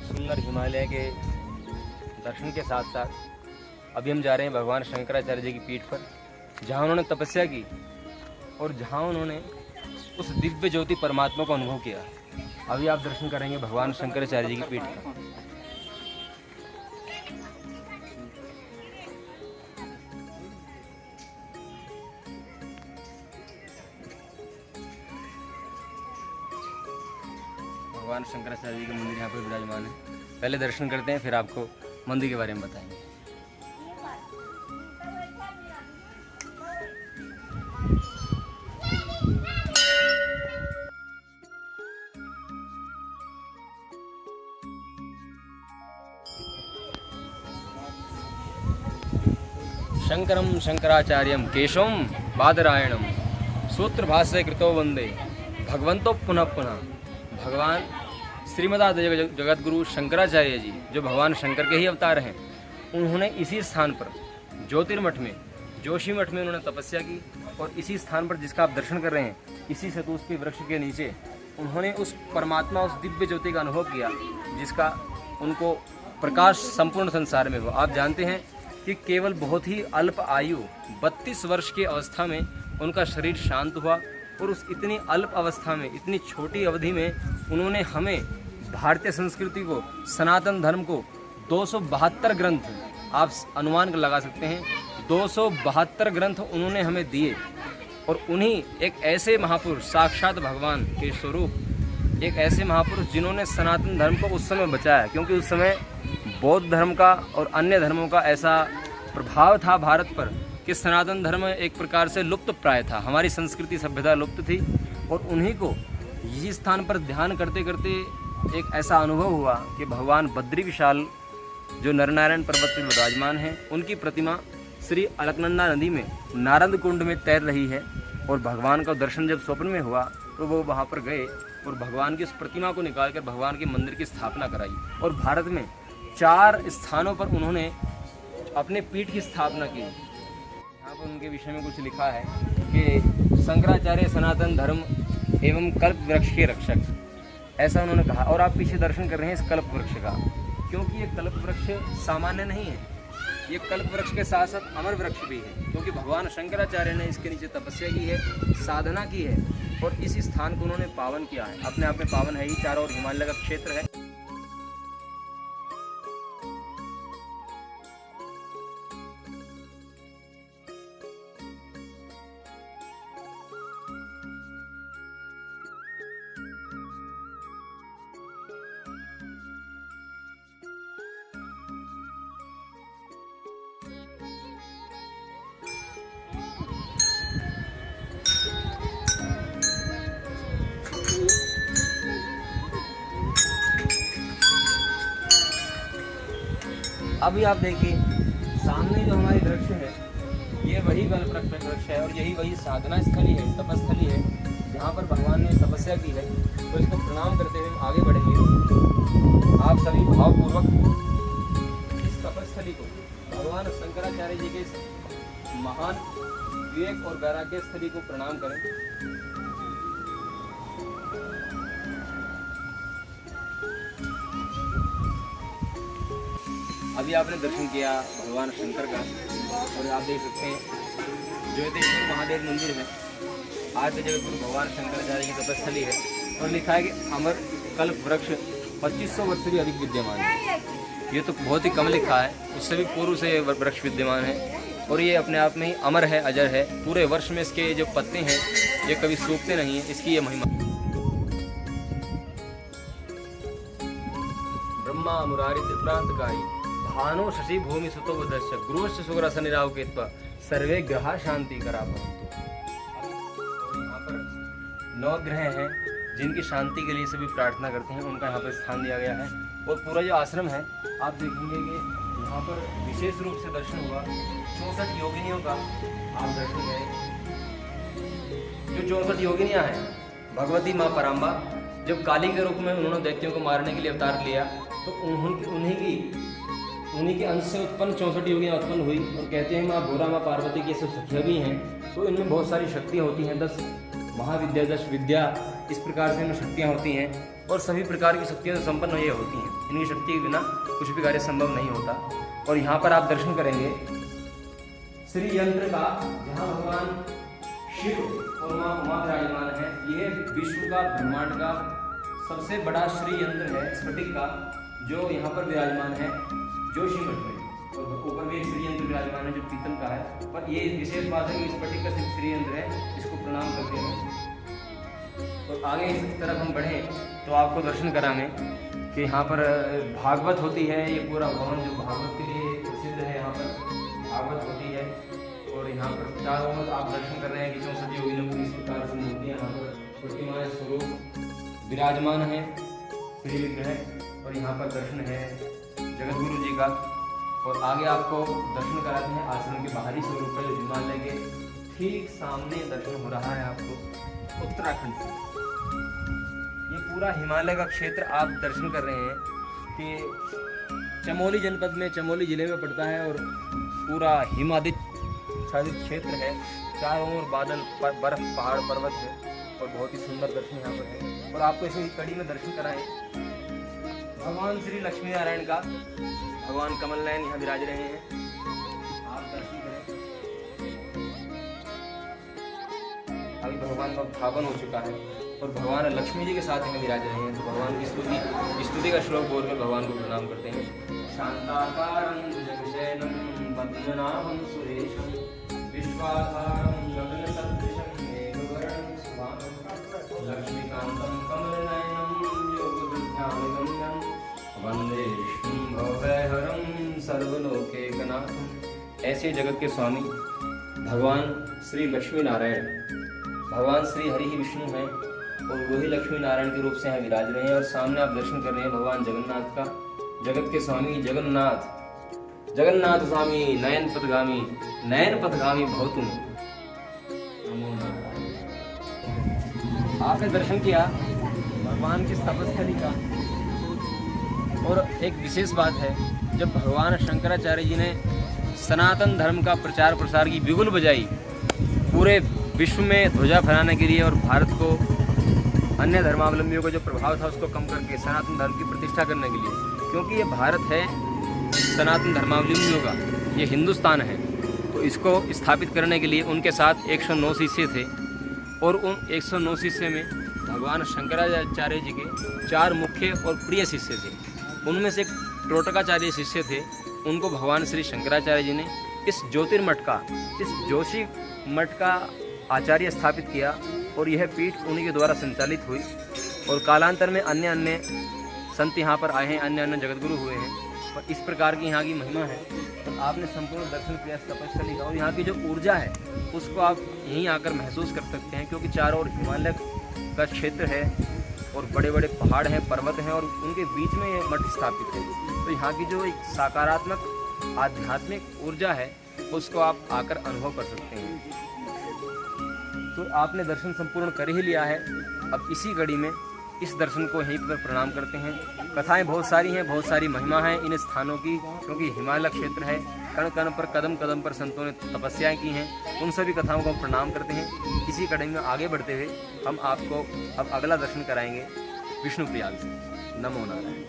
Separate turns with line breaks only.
सुंदर हिमालय के दर्शन के साथ साथ अभी हम जा रहे हैं भगवान शंकराचार्य जी की पीठ पर, जहाँ उन्होंने तपस्या की और जहाँ उन्होंने उस दिव्य ज्योति परमात्मा को अनुभव किया। अभी आप दर्शन करेंगे भगवान शंकराचार्य जी की पीठ पर। भगवान शंकराचार्य जी का मंदिर यहाँ पर विराजमान है। पहले दर्शन करते हैं, फिर आपको मंदिर के बारे में बताएंगे। शंकरम शंकराचार्यम केशवम बादरायणम सूत्र भाष्य कृतो वंदे भगवंतो पुनः पुनः। भगवान श्रीमदादि जगत गुरु शंकराचार्य जी, जो भगवान शंकर के ही अवतार हैं, उन्होंने इसी स्थान पर ज्योतिर्मठ में, जोशी मठ में उन्होंने तपस्या की और इसी स्थान पर जिसका आप दर्शन कर रहे हैं, इसी शतुष्पी वृक्ष के नीचे उन्होंने उस परमात्मा, उस दिव्य ज्योति का अनुभव किया जिसका उनको प्रकाश संपूर्ण संसार में हुआ। आप जानते हैं कि केवल बहुत ही अल्प आयु 32 वर्ष की अवस्था में उनका शरीर शांत हुआ और उस इतनी अल्प अवस्था में, इतनी छोटी अवधि में उन्होंने हमें भारतीय संस्कृति को, सनातन धर्म को 272 ग्रंथ, आप अनुमान लगा सकते हैं, 272 ग्रंथ उन्होंने हमें दिए। और उन्हीं एक ऐसे महापुरुष, साक्षात भगवान के स्वरूप, एक ऐसे महापुरुष जिन्होंने सनातन धर्म को उस समय बचाया, क्योंकि उस समय बौद्ध धर्म का और अन्य धर्मों का ऐसा प्रभाव था भारत पर कि सनातन धर्म एक प्रकार से लुप्त प्राय था, हमारी संस्कृति सभ्यता लुप्त थी। और उन्हीं को इसी स्थान पर ध्यान करते करते एक ऐसा अनुभव हुआ कि भगवान बद्री विशाल, जो नरनारायण पर्वत पर विराजमान हैं, उनकी प्रतिमा श्री अलकनंदा नदी में नारद कुंड में तैर रही है। और भगवान का दर्शन जब स्वप्न में हुआ तो वो वहाँ पर गए और भगवान की उस प्रतिमा को निकालकर भगवान के मंदिर की स्थापना कराई। और भारत में 4 स्थानों पर उन्होंने अपने पीठ की स्थापना की। यहाँ पर उनके विषय में कुछ लिखा है कि शंकराचार्य सनातन धर्म एवं कल्प वृक्ष के रक्षक, ऐसा उन्होंने कहा। और आप पीछे दर्शन कर रहे हैं इस कल्प वृक्ष का, क्योंकि ये कल्प वृक्ष सामान्य नहीं है, ये कल्प वृक्ष के साथ साथ अमर वृक्ष भी है, क्योंकि भगवान शंकराचार्य ने इसके नीचे तपस्या की है, साधना की है और इस स्थान को उन्होंने पावन किया है। अपने आप में पावन है ही, चारों ओर हिमालय का क्षेत्र है। अभी आप देखिए सामने जो हमारी वृक्ष है, ये वही कल्प वृक्ष है और यही वही साधना स्थली है, तपस्थली है, जहाँ पर भगवान ने तपस्या की है। तो इसको प्रणाम करते हुए हम आगे बढ़ेंगे। आप सभी भावपूर्वक इस तपस्थली को, भगवान शंकराचार्य जी के इस महान विवेक और वैराग्य स्थली को प्रणाम करें। अभी आपने दर्शन किया भगवान शंकर का और आप देख सकते हैं ज्योतिषपुर महादेव मंदिर है, आद्य जगत गुरु भगवान शंकराचार्य की तपस्थली है। और लिखा है कि अमर कल्प वृक्ष 2500 वर्ष से भी अधिक विद्यमान है। ये तो बहुत ही कम लिखा है, उससे भी पूर्व से वृक्ष विद्यमान है और ये अपने आप में ही अमर है, अजर है। पूरे वर्ष में इसके जो पत्ते हैं ये कभी सूखते नहीं हैं, इसकी ये महिमा। ब्रह्मा मुरारी त्रिप्रांतकारी भानु शशि भूमि सुतो दर्श गुरुश्च सुग्रस निराव के सर्वे ग्रह शांति करा भवन्तु। यहाँ पर 9 ग्रह हैं जिनकी शांति के लिए सभी प्रार्थना करते हैं, उनका यहाँ पर स्थान दिया गया है। और पूरा जो आश्रम है आप देखेंगे कि यहाँ पर विशेष रूप से दर्शन हुआ 64 योगिनियों का आप दर्शन करें। जो 64 योगिनियाँ हैं, भगवती माँ पराम्बा जब काली के रूप में उन्होंने दैत्यों को मारने के लिए अवतार लिया तो उन्हीं के अंश से उत्पन्न 64 योगियाँ उत्पन्न हुई। और कहते हैं माँ भोरा, माँ पार्वती की सब सखियाँ भी हैं, तो इनमें बहुत सारी शक्तियाँ होती हैं। 10 महाविद्या, 10 विद्या, इस प्रकार से इनमें शक्तियाँ होती हैं और सभी प्रकार की शक्तियों से संपन्न ये होती हैं। इनकी शक्ति के बिना कुछ भी कार्य संभव नहीं होता। और यहाँ पर आप दर्शन करेंगे श्री यंत्र का, जहाँ भगवान शिव और माँ उमा विराजमान है। यह विश्व का, ब्रह्मांड का सबसे बड़ा श्री यंत्र है स्फटिक का, जो यहाँ पर विराजमान है जोशी मठ में। और ऊपर भी एक श्री यंत्र विराजमान है जो पीतल का है। पर ये विशेष बात है कि स्फटिक का श्री यंत्र है, इसको प्रणाम करते हैं। और आगे इस तरफ हम बढ़ें तो आपको दर्शन कराएंगे कि यहाँ पर भागवत होती है। ये पूरा भवन जो भागवत के लिए प्रसिद्ध है, यहाँ पर भागवत होती है। और यहाँ पर चारों ओर आप दर्शन कर रहे हैं कि 64 योगिनों की इस प्रकार से मूर्तियाँ यहाँ पर प्रतिमाएं स्वरूप विराजमान है श्री विग्रह। और यहाँ पर दर्शन है जगत गुरु जी का। और आगे आपको दर्शन कराते हैं आश्रम के बाहरी स्वरूप का, जो हिमालय के ठीक सामने दर्शन हो रहा है आपको उत्तराखंड से। ये पूरा हिमालय का क्षेत्र आप दर्शन कर रहे हैं कि चमोली जनपद में, चमोली जिले में पड़ता है। और पूरा हिमाच्छादित क्षेत्र है, चारों ओर बादल, बर्फ, पहाड़, पर्वत है। और बहुत ही सुंदर दर्शन यहाँ पर है। और आपको इसी कड़ी में दर्शन कराएं भगवान श्री लक्ष्मी नारायण का। भगवान कमल नयन यहाँ विराज रहे हैं, आप दर्शन करें। अभी भगवान का उत्थापन हो चुका है और भगवान लक्ष्मी जी के साथ यहाँ विराज रहे हैं। तो भगवान की स्तुति का श्लोक बोलकर भगवान को प्रणाम करते हैं। शांताकारं भुजगशयनं पद्मनाभं सुरेशं विश्वाधारं गगनसदृशं मेघवर्णं शुभांगं लक्ष्मीकान्तं कमलनयनं योगविद्यागम्यं वंदे विष्णुं भवभयहरं सर्वलोकैकनाथं। ऐसे जगत के स्वामी भगवान श्री लक्ष्मी नारायण, भगवान श्री हरि ही विष्णु हैं और वही लक्ष्मी नारायण के रूप से यहाँ विराज रहे हैं। और सामने आप दर्शन कर रहे हैं भगवान जगन्नाथ का। जगत के स्वामी जगन्नाथ, जगन्नाथ स्वामी नयन पथगामी, नयन पथगामी भव तुम। नमो नारायण। आपने दर्शन किया भगवान की तपस्थली का। और एक विशेष बात है, जब भगवान शंकराचार्य जी ने सनातन धर्म का प्रचार प्रसार की बिगुल बजाई पूरे विश्व में ध्वजा फहराने के लिए और भारत को अन्य धर्मावलंबियों का जो प्रभाव था उसको कम करके सनातन धर्म की प्रतिष्ठा करने के लिए, क्योंकि ये भारत है सनातन धर्मावलंबियों का, ये हिंदुस्तान है। तो इसको स्थापित करने के लिए उनके साथ 109 शिष्य थे। और उन 109 शिष्य में भगवान शंकराचार्य जी के 4 मुख्य और प्रिय शिष्य थे। उनमें से एक टोटकाचार्य शिष्य थे, उनको भगवान श्री शंकराचार्य जी ने इस ज्योतिर्मठ का, इस जोशी मठ का आचार्य स्थापित किया। और यह पीठ उन्हीं के द्वारा संचालित हुई। और कालांतर में अन्य अन्य संत यहाँ पर आए हैं, अन्य अन्य जगतगुरु हुए हैं। और इस प्रकार की यहाँ की महिमा है। तो आपने संपूर्ण दर्शन किया तपस्थली का। और यहाँ की जो ऊर्जा है उसको आप यहीं आकर महसूस कर सकते हैं, क्योंकि चारों ओर हिमालय का क्षेत्र है और बड़े बड़े पहाड़ हैं, पर्वत हैं और उनके बीच में ये मठ स्थापित है। तो यहाँ की जो एक सकारात्मक आध्यात्मिक ऊर्जा है उसको आप आकर अनुभव कर सकते हैं। तो आपने दर्शन संपूर्ण कर ही लिया है। अब इसी घड़ी में इस दर्शन को यहीं पर प्रणाम करते हैं। कथाएं बहुत सारी हैं, बहुत सारी महिमा है इन स्थानों की, क्योंकि हिमालय क्षेत्र है। कण कण पर, कदम कदम पर संतों ने तपस्याएं की हैं। उन सभी कथाओं को हम प्रणाम करते हैं। इसी कड़ी में आगे बढ़ते हुए हम आपको अब अगला दर्शन कराएंगे विष्णुप्रयाग से। नमो नारायण।